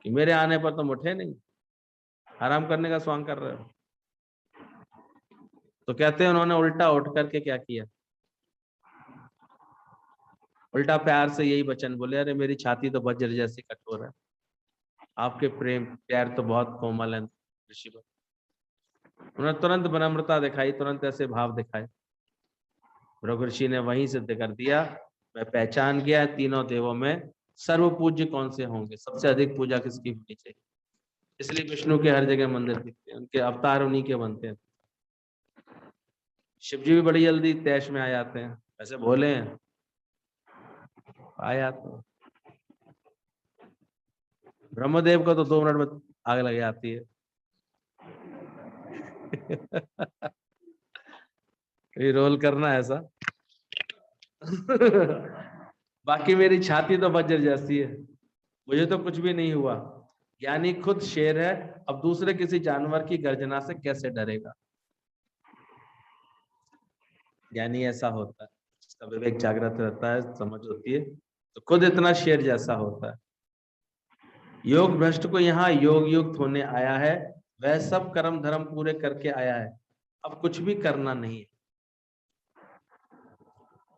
कि मेरे आने पर तुम उठे नहीं, आराम करने का स्वांग कर रहे हो। तो कहते हैं उन्होंने उल्टा उठ करके क्या किया, उल्टा प्यार से यही वचन बोले, अरे मेरी छाती तो वज्र जैसी कठोर है, आपके प्रेम प्यार तो बहुत कोमल है ऋषि। उन्होंने तुरंत विनम्रता दिखाई, तुरंत ऐसे भाव दिखाए, भृगु ऋषि ने वहीं सिद्ध कर दिया, मैं पहचान गया तीनों देवों में सर्व पूज्य कौन से होंगे, सबसे अधिक पूजा किसकी होनी चाहिए। इसलिए विष्णु के हर जगह मंदिर दिखते हैं, उनके अवतार उन्हीं के बनते हैं। शिव जी भी बड़ी जल्दी तैश में आ जाते हैं, ऐसे भोले हैं, आ जाते हैं। ब्रह्मदेव को तो 2 मिनट में आग लग जाती है। ये रोल करना है ऐसा। बाकी मेरी छाती तो वज्र जैसी है, मुझे तो कुछ भी नहीं हुआ। ज्ञानी खुद शेर है, अब दूसरे किसी जानवर की गर्जना से कैसे डरेगा। ज्ञानी ऐसा होता है, इसका विवेक जागृत रहता है, समझ होती है, तो खुद इतना शेर जैसा होता है। योग भ्रष्ट को यहाँ योग युक्त होने आया है, वह सब कर्म धर्म पूरे करके आया है, अब कुछ भी करना नहीं है।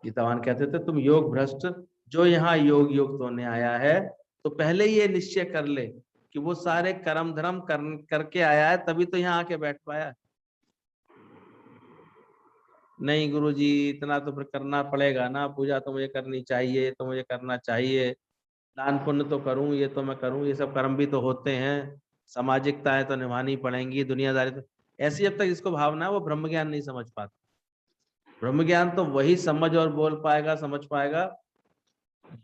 गीतावान कहते थे तुम योग भ्रष्ट जो यहाँ योग युक्त होने आया है, तो पहले ये निश्चय कर ले कि वो सारे कर्म धर्म करके आया है, तभी तो यहाँ आके बैठ पाया। नहीं गुरुजी इतना तो फिर करना पड़ेगा ना, पूजा तो मुझे करनी चाहिए, तो मुझे करना चाहिए, दान पुण्य तो करूं, ये तो मैं करूं, ये सब कर्म भी तो होते हैं, सामाजिकताएं तो निभानी पड़ेंगी, दुनियादारी तो। ऐसी जब तक इसको भावना है वो ब्रह्म ज्ञान नहीं समझ पाता। ब्रह्म ज्ञान तो वही समझ और बोल पाएगा, समझ पाएगा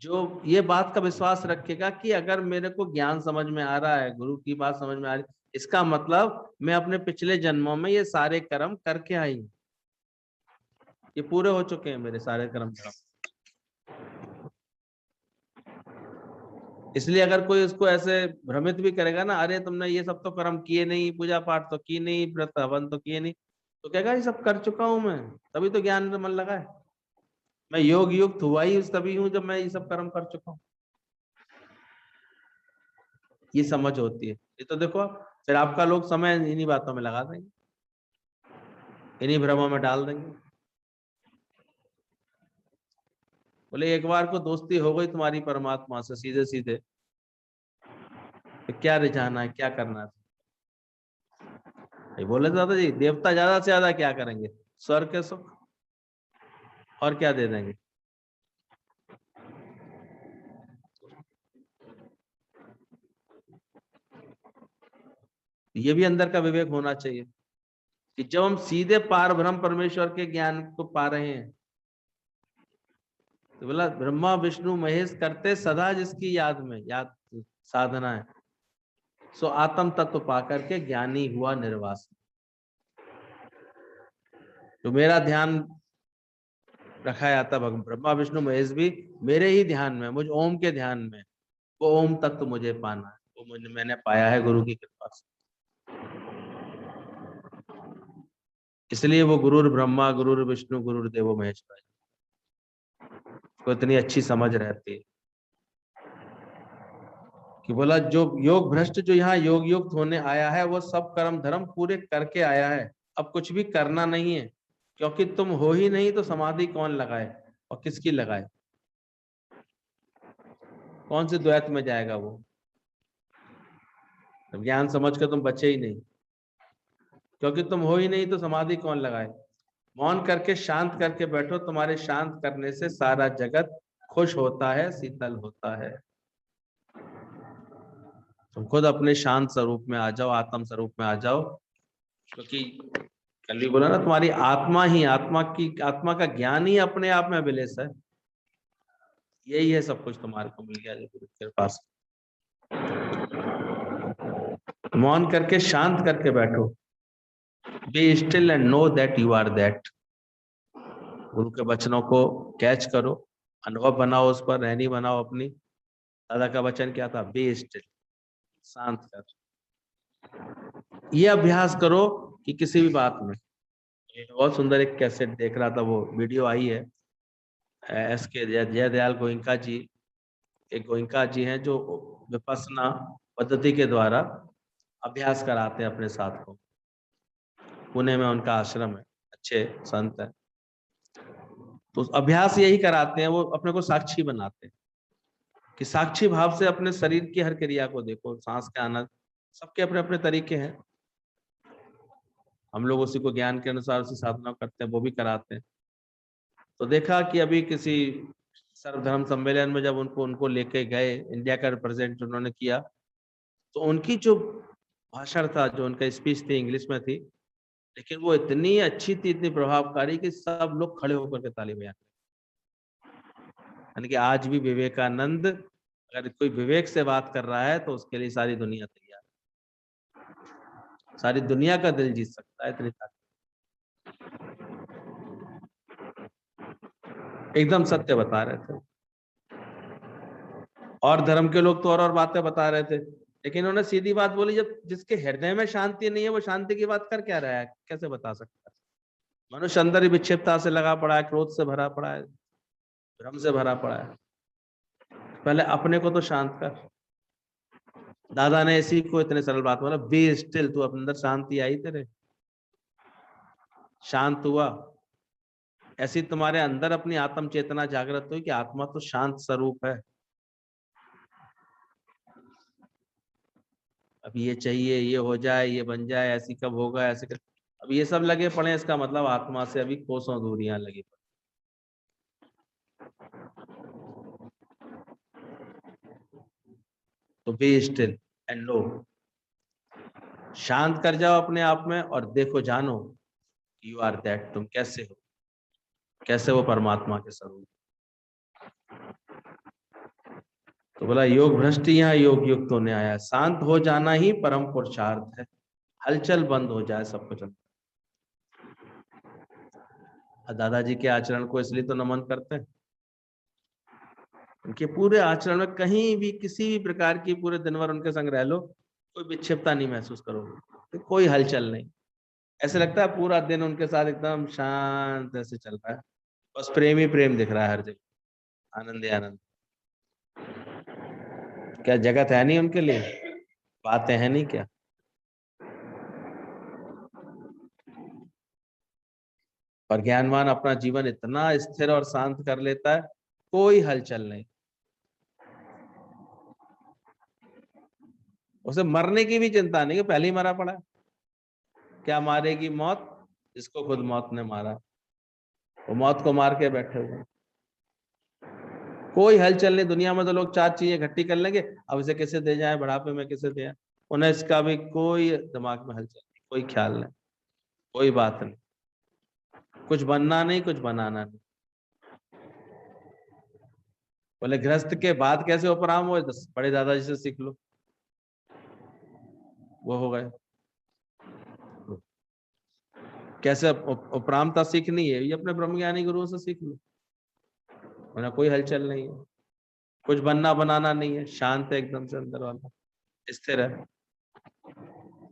जो ये बात का विश्वास रखेगा कि अगर मेरे को ज्ञान समझ में आ रहा है, गुरु की बात समझ में आ रही, इसका मतलब मैं अपने पिछले जन्मों में ये सारे कर्म करके आई हूं, ये पूरे हो चुके हैं मेरे सारे कर्म। इसलिए अगर कोई उसको ऐसे भ्रमित भी करेगा ना, अरे तुमने ये सब तो कर्म किए नहीं, पूजा पाठ तो की नहीं, व्रत हवन तो किए नहीं, तो कहेगा ये सब कर चुका हूं मैं, तभी तो ज्ञान में मन लगा है। मैं योग युक्त हुआ ही तभी हूं जब मैं ये सब कर्म कर चुका हूं। ये समझ होती है। ये तो देखो फिर आपका लोग समय इन्हीं बातों में लगा देंगे, इन्हीं भ्रमों में डाल देंगे। बोले एक बार को दोस्ती हो गई तुम्हारी परमात्मा से सीधे सीधे, तो क्या रिझाना है, क्या करना है। बोले दादा जी देवता ज्यादा से ज्यादा क्या करेंगे, स्वर्ग के सुख, और क्या दे देंगे। ये भी अंदर का विवेक होना चाहिए कि जब हम सीधे पार ब्रह्म परमेश्वर के ज्ञान को पा रहे हैं, तो बोला ब्रह्मा विष्णु महेश करते सदा जिसकी याद में, याद साधना है, सो आत्म तत्व पा करके ज्ञानी हुआ निर्वास। तो मेरा ध्यान रखा जाता, ब्रह्मा विष्णु महेश भी मेरे ही ध्यान में, मुझ ओम के ध्यान में, वो ओम तत्व मुझे पाना है, वो मैंने पाया है गुरु की कृपा से। इसलिए वो गुरुर ब्रह्मा गुरुर विष्णु गुरुर देवो महेश्वर को इतनी अच्छी समझ रहती है कि बोला जो योग भ्रष्ट जो यहाँ योग युक्त होने आया है, वो सब कर्म धर्म पूरे करके आया है, अब कुछ भी करना नहीं है, क्योंकि तुम हो ही नहीं तो समाधि कौन लगाए और किसकी लगाए, कौन से द्वैत में जाएगा वो। ज्ञान समझ कर तुम बचे ही नहीं, क्योंकि तुम हो ही नहीं तो समाधि कौन लगाए। मौन करके शांत करके बैठो, तुम्हारे शांत करने से सारा जगत खुश होता है, शीतल होता है। तुम खुद अपने शांत स्वरूप में आ जाओ, आत्म स्वरूप में आ जाओ, क्योंकि कल भी बोला ना तुम्हारी आत्मा ही, आत्मा का ज्ञान ही अपने आप में अभिलेष है। यही है सब कुछ तुम्हारे को मिल गया जो गुरु के पास। मौन करके शांत करके बैठो, be still and know that you are that. गुरु के वचनों को कैच करो, अनुभव बनाओ, उस पर रहनी बनाओ अपनी। दादा का वचन क्या था, बी स्टिल, शांत कर। ये अभ्यास करो कि किसी भी बात में, बहुत सुंदर एक कैसेट देख रहा था, वो वीडियो आई है, एसके जयदयाल गोइंका जी, एक गोइंका जी हैं जो विपस्सना पद्धति के द्वारा अभ्यास कराते हैं अपने साथ को। पुणे में उनका आश्रम है, अच्छे संत है, तो अभ्यास यही कराते हैं, वो अपने को साक्षी बनाते हैं कि साक्षी भाव से अपने शरीर की हर क्रिया को देखो, सांस के आना, सबके अपने अपने तरीके हैं। हम लोग उसी को ज्ञान के अनुसार उसी साधना करते हैं, वो भी कराते हैं। तो देखा कि अभी किसी सर्वधर्म सम्मेलन में जब उनको लेके गए, इंडिया का रिप्रेजेंट उन्होंने किया, तो उनकी जो भाषण था, जो उनका स्पीच थी, इंग्लिश में थी, लेकिन वो इतनी अच्छी थी, इतनी प्रभावकारी कि सब लोग खड़े होकर के ताली बजाते। यानी कि आज भी विवेकानंद अगर कोई विवेक से बात कर रहा है तो उसके लिए सारी दुनिया तैयार है, सारी दुनिया का दिल जीत सकता है, इतनी ताकत। एकदम सत्य बता रहे थे। और धर्म के लोग तो और बातें बता रहे थे, लेकिन उन्होंने सीधी बात बोली, जब जिसके हृदय में शांति नहीं है वो शांति की बात कर क्या रहा है, कैसे बता सकता है। मनुष्य अंदर ही विक्षिप्तता से लगा पड़ा है, क्रोध से भरा पड़ा है, भ्रम से भरा पड़ा है। पहले अपने को तो शांत कर। दादा ने इसी को इतने सरल बात बोला, बी स्टिल, तू अपने अंदर शांति आई तेरे, शांत हुआ, ऐसी तुम्हारे अंदर अपनी आत्म चेतना जागृत हुई कि आत्मा तो शांत स्वरूप है। अब ये चाहिए, ये हो जाए, ये बन जाए, ऐसी कब होगा, ऐसे कब, अब ये सब लगे पड़े, इसका मतलब आत्मा से अभी कोसों दूरियां लगी पड़ी। तो बी स्टिल एंड नो, शांत कर जाओ अपने आप में और देखो, जानो यू आर दैट, तुम कैसे हो, कैसे वो परमात्मा के स्वरूप। तो बोला योग भ्रष्ट यहाँ योग युक्त होने आया, शांत हो जाना ही परम पुरुषार्थ है, हलचल बंद हो जाए सब कुछ। दादाजी के आचरण को इसलिए तो नमन करते हैं, उनके पूरे आचरण में कहीं भी किसी भी प्रकार की, पूरे दिन भर उनके संग रह लो, कोई विक्षिप्तता नहीं महसूस करोगे, कोई हलचल नहीं, ऐसे लगता है पूरा दिन उनके साथ एकदम शांत ऐसे चल रहा है, बस प्रेम ही प्रेम दिख रहा है हर जगह, आनंद ही आनंद। क्या जगत है नहीं उनके लिए, बातें हैं नहीं क्या। पर ज्ञानवान अपना जीवन इतना स्थिर और शांत कर लेता है, कोई हलचल नहीं, उसे मरने की भी चिंता नहीं, कि पहले ही मरा पड़ा, क्या मारेगी मौत, जिसको खुद मौत ने मारा, वो मौत को मार के बैठे हुए, कोई हलचल नहीं। दुनिया में तो लोग चार चीजें इकट्ठी कर लेंगे, अब इसे किसे दे जाए, बुढ़ापे में किसे दे, उन्हें इसका भी कोई दिमाग में हलचल नहीं, कोई ख्याल नहीं, कोई बात नहीं, कुछ बनना नहीं, कुछ बनाना नहीं। बोले गृहस्थ के बाद कैसे उपराम हो, बड़े दादाजी से सीख लो, वो हो गए। कैसे उपरामता सीखनी है, ये अपने ब्रह्मज्ञानी गुरुओं से सीख लो, वरना कोई हलचल नहीं है, कुछ बनना बनाना नहीं है, शांत है एकदम से अंदर वाला, स्थिर है।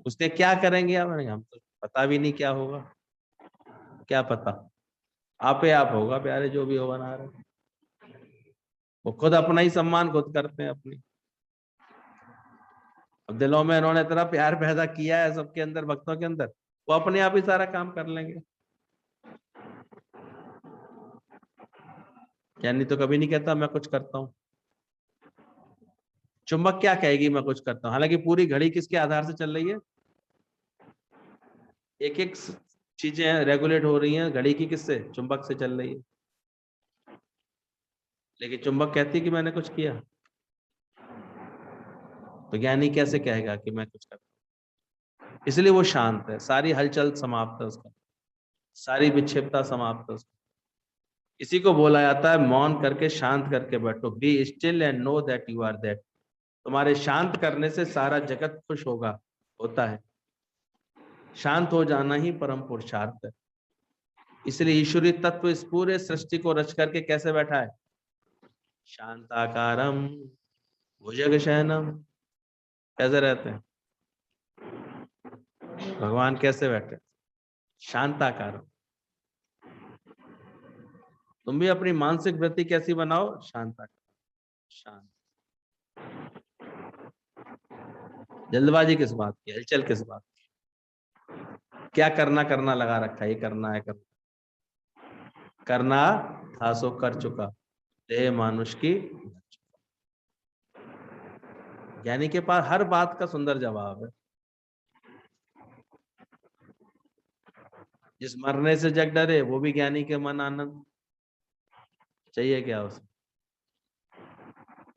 उसने क्या करेंगे हम तो पता भी नहीं क्या होगा, क्या पता, आपे आप होगा प्यारे, जो भी हो बना रहे, वो खुद अपना ही सम्मान खुद करते हैं अपनी। अब दिलों में इन्होंने इतना प्यार पैदा किया है सबके अंदर, भक्तों के अंदर, वो अपने आप ही सारा काम कर लेंगे। ज्ञानी तो कभी नहीं कहता मैं कुछ करता हूँ, चुंबक क्या कहेगी मैं कुछ करता हूँ, हालांकि पूरी घड़ी किसके आधार से चल रही है, एक एक चीजें रेगुलेट हो रही हैं घड़ी की, किससे, चुंबक से चल रही है, लेकिन चुंबक कहती है कि मैंने कुछ किया, तो ज्ञानी कैसे कहेगा कि मैं कुछ करता हूँ। इसलिए वो शांत है, सारी हलचल समाप्त है उसका, सारी विक्षिप्तता समाप्त है उसका। इसी को बोला जाता है मौन करके शांत करके बैठो, be still and know that you are that. तुम्हारे शांत करने से सारा जगत खुश होगा, होता है, शांत हो जाना ही परम पुरुषार्थ है। इसलिए ईश्वरीय तत्व इस पूरे सृष्टि को रच करके कैसे बैठा है, शांताकारम भुजगशयनम, कैसे रहते हैं भगवान, कैसे बैठे, शांताकारम। तुम भी अपनी मानसिक वृत्ति कैसी बनाओ, शांताकारम, शांत। जल्दबाजी किस बात की, हलचल किस बात की, क्या करना करना लगा रखा है, ये करना है, करना था सो कर चुका, देह मानुष की। ज्ञानी के पास हर बात का सुंदर जवाब है। जिस मरने से जग डरे वो भी ज्ञानी के मन आनंद, चाहिए क्या उसे,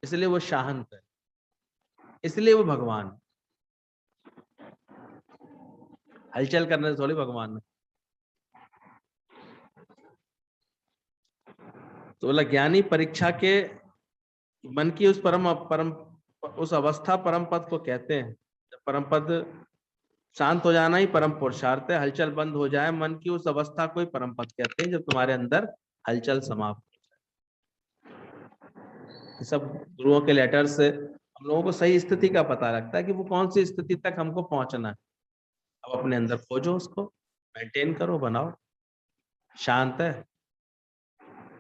इसलिए वो शांत है, इसलिए वो भगवान। हलचल करने से थोड़ी भगवान है। तो बोला ज्ञानी परीक्षा के मन की उस परम परम उस अवस्था परम पद को कहते हैं। जब परम पद शांत हो जाना ही परम पुरुषार्थ है। हलचल बंद हो जाए मन की उस अवस्था को ही परम पद कहते हैं, जब तुम्हारे अंदर हलचल समाप्त हो जाए। सब गुरुओं के लेटर से हम लोगों को सही स्थिति का पता लगता है कि वो कौन सी स्थिति तक हमको पहुंचना है। अब अपने अंदर खोजो, उसको मेंटेन करो, बनाओ। शांत है,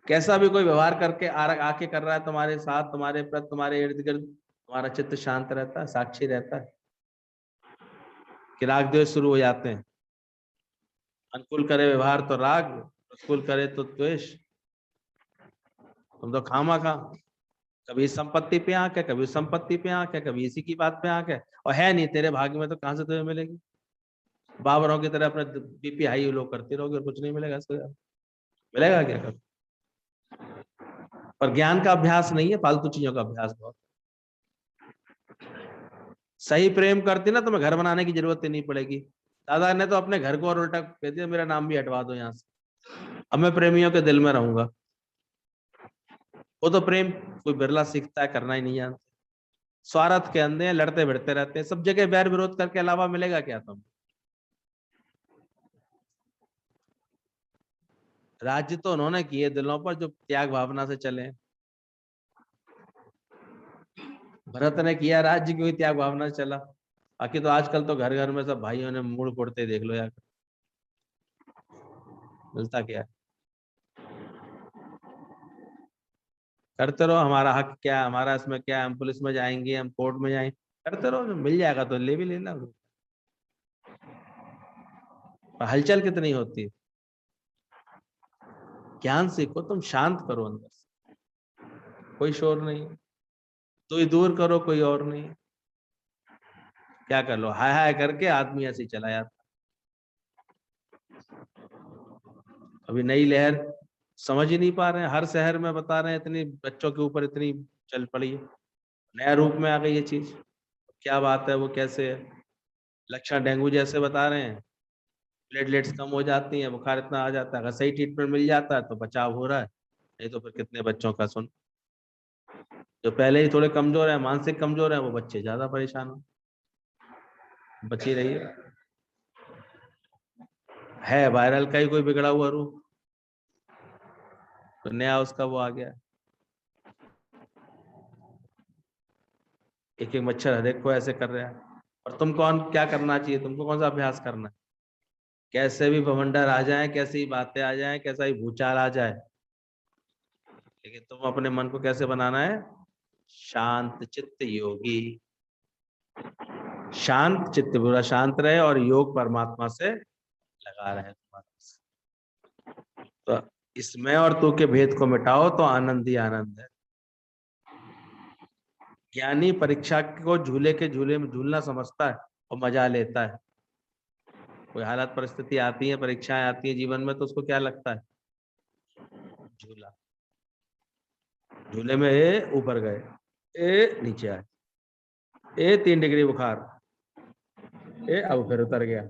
कैसा भी कोई व्यवहार करके आके कर रहा है तुम्हारे साथ, तुम्हारे प्रति, तुम्हारे इर्द गिर्द, तुम्हारा चित्त शांत रहता है, साक्षी रहता है कि राग द्वेष शुरू हो जाते हैं। अनुकूल करे व्यवहार तो राग, प्रतिकूल करे तो द्वेष। तुम तो खामा खा, कभी इस संपत्ति पे आंख है, कभी उस संपत्ति पे आंख है, कभी इसी की बात पे आंख है, और है नहीं तेरे भाग्य में तो कहां से तुम्हें मिलेगी। बाबरों की तरह अपने बीपी हाई लो करते रहोगे और कुछ नहीं मिलेगा। इसको मिलेगा क्या कभी? पर ज्ञान का अभ्यास नहीं है, फालतू चीजों का अभ्यास बहुत। सही प्रेम करती ना, तुम्हें घर बनाने की जरूरत ही नहीं पड़ेगी। दादा ने तो अपने घर को और उल्टा कह दिया, मेरा नाम भी हटवा दो यहाँ से, अब मैं प्रेमियों के दिल में रहूंगा। वो तो प्रेम कोई बिरला सीखता है, करना ही नहीं जानते। स्वार्थ के अंधे हैं, लड़ते भिड़ते रहते हैं, सब जगह बैर विरोध करके अलावा मिलेगा क्या तुम? राज्य तो उन्होंने किए दिलों पर जो त्याग भावना से चले। भरत ने किया राज्य, क्योंकि त्याग भावना से चला। बाकी तो आजकल तो घर घर में सब भाइयों ने मुड़ फोड़ते देख लो यार, मिलता क्या है? करते रहो, हमारा हक क्या है, हमारा इसमें क्या है, हम पुलिस में जाएंगे, हम कोर्ट में जाएंगे, करते रहो, जो मिल जाएगा तो ले भी लेना। हलचल कितनी होती है। ज्ञान सीखो, तुम शांत करो अंदर से, कोई शोर नहीं। तो ही दूर करो, कोई और नहीं। क्या कर लो, हाय हाय करके आदमी ऐसे ही चला जाता। अभी नई लहर समझ ही नहीं पा रहे हैं, हर शहर में बता रहे हैं, इतनी बच्चों के ऊपर इतनी चल पड़ी है, नया रूप में आ गई ये चीज। क्या बात है, वो कैसे है? लक्षण डेंगू जैसे बता रहे हैं, प्लेटलेट्स कम हो जाती हैं, बुखार इतना आ जाता है। अगर सही ट्रीटमेंट मिल जाता है तो बचाव हो रहा है, नहीं तो फिर कितने बच्चों का सुन। जो पहले ही थोड़े कमजोर है, मानसिक कमजोर है, वो बच्चे ज्यादा परेशान हो। बची रहिए। है वायरल का ही कोई बिगड़ा हुआ रूप, तो नया उसका वो आ गया। एक एक मच्छर हर एक को ऐसे कर रहा है। और तुम कौन, क्या करना चाहिए तुमको, कौन सा अभ्यास करना है? कैसे भी बवंडर आ जाए, कैसी बातें आ जाए, कैसा ही भूचाल आ जाए, लेकिन तुम अपने मन को कैसे बनाना है? शांत चित्त योगी। शांत चित्त पूरा शांत रहे और योग परमात्मा से लगा रहे तुम्हारा। तो इसमें और तू के भेद को मिटाओ तो आनंद ही आनंद है। ज्ञानी परीक्षा को झूले के झूले में झूलना समझता है और मजा लेता है। कोई हालत परिस्थिति आती है, परीक्षाएं आती है जीवन में, तो उसको क्या लगता है? झूला। झूले में ए ऊपर गए, ए नीचे आए, ए 3 डिग्री बुखार, ए अब फिर उतर गया।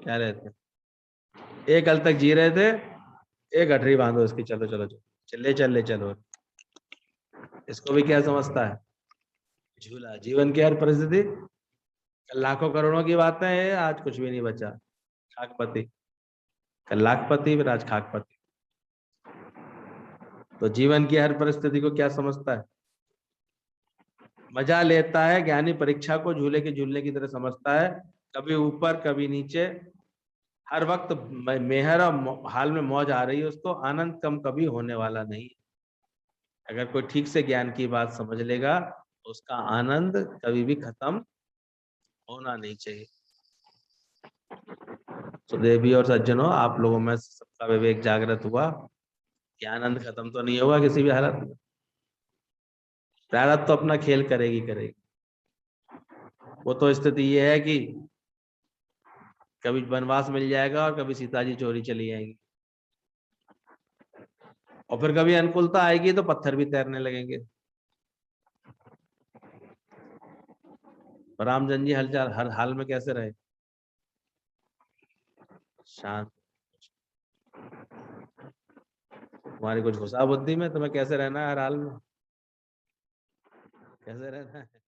क्या रहते, एक कल तक जी रहे थे, एक गठरी बांधो इसकी, चलो चलो चलो, चले चलो। इसको भी क्या समझता है? झूला। जीवन की हर परिस्थिति, कल लाखों करोड़ों की बातें है, आज कुछ भी नहीं बचा, खाकपति। कल लाखपति, फिर आज खाकपति। तो जीवन की हर परिस्थिति को क्या समझता है? मजा लेता है। ज्ञानी परीक्षा को झूले के झूलने की तरह समझता है, कभी ऊपर कभी नीचे, हर वक्त मेहर और हाल में मौज आ रही है उसको, आनंद कम कभी होने वाला नहीं। अगर कोई ठीक से ज्ञान की बात समझ लेगा तो उसका आनंद कभी भी खत्म होना नहीं चाहिए। तो देवी और सज्जनों, आप लोगों में सबका विवेक जागृत हुआ कि आनंद खत्म तो नहीं होगा किसी भी हालत में। प्रारब्ध तो अपना खेल करेगी करेगी। वो तो स्थिति ये है कि कभी वनवास मिल जाएगा और कभी सीता जी चोरी चली जाएंगी, और फिर कभी अनुकूलता आएगी तो पत्थर भी तैरने लगेंगे। रामचंद्र जी हलचल हर हाल में कैसे रहे? शांत। तुम्हारी कुछ घुसा बुद्धि में, तुम्हें कैसे रहना है हर हाल में, कैसे रहना है।